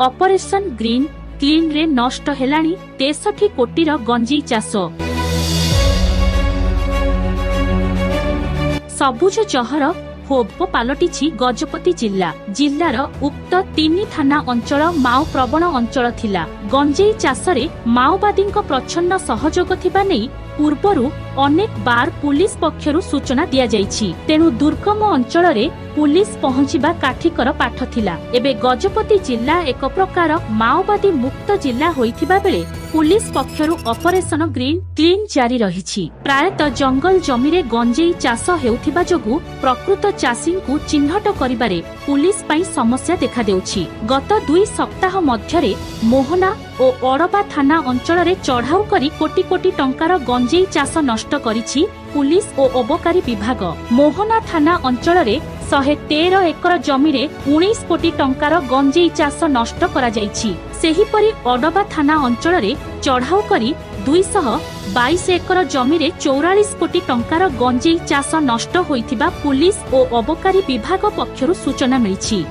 Operation green clean रे नष्ट हेलाणी 63 कोटीर गंजेई चाष। सबुज चहर होब पालटिछि गजपति जिल्लार उक्त 3 थाना अंचल माओ प्रवण अंचल थिला। गंजेई चाषरे माओवादी प्रच्छन्न सहयोग थिबा नै पूर्वरु अनेक बार पुलिस पक्षरु सूचना दिया जाइछि। तेणु दुर्गम अंचल रे पुलिस पहुंचीबा काठिकर पाठ थिला। एबे गजपति जिल्ला एक प्रकार माओवादी मुक्त जिल्ला होइथिबा बेले पुलिस पक्षरु ऑपरेशन ग्रीन क्लीन जारी रहिछि। प्रायतः जंगल जमीरे गंजेई चाष हेउथिबा जोगु प्रकृत चाषींकु चिन्हट करिबारे पुलिस पई समस्या देखा देउछि। गत 2 सप्ताह मध्यरे मोहना ओ अड़बा थाना अंचल रे चढ़ाऊ करी कोटी कोटी टंकार गंजेई चाष नष्ट करिछि पुलिस ओ अबकारी विभाग। मोहना थाना अंचल रे 113 एकर जमीरे 19 कोटी टंकार गंजेई चाष नष्ट करा जाइछि। सेहिपरि अडबा थाना अंचल रे चढ़ाऊ करी 222 एकर जमीरे 44 कोटी टंकार गंजेई चाष नष्ट होइथिबा पुलिस ओ अबकारी विभाग पक्षरु सूचना मिलिछि।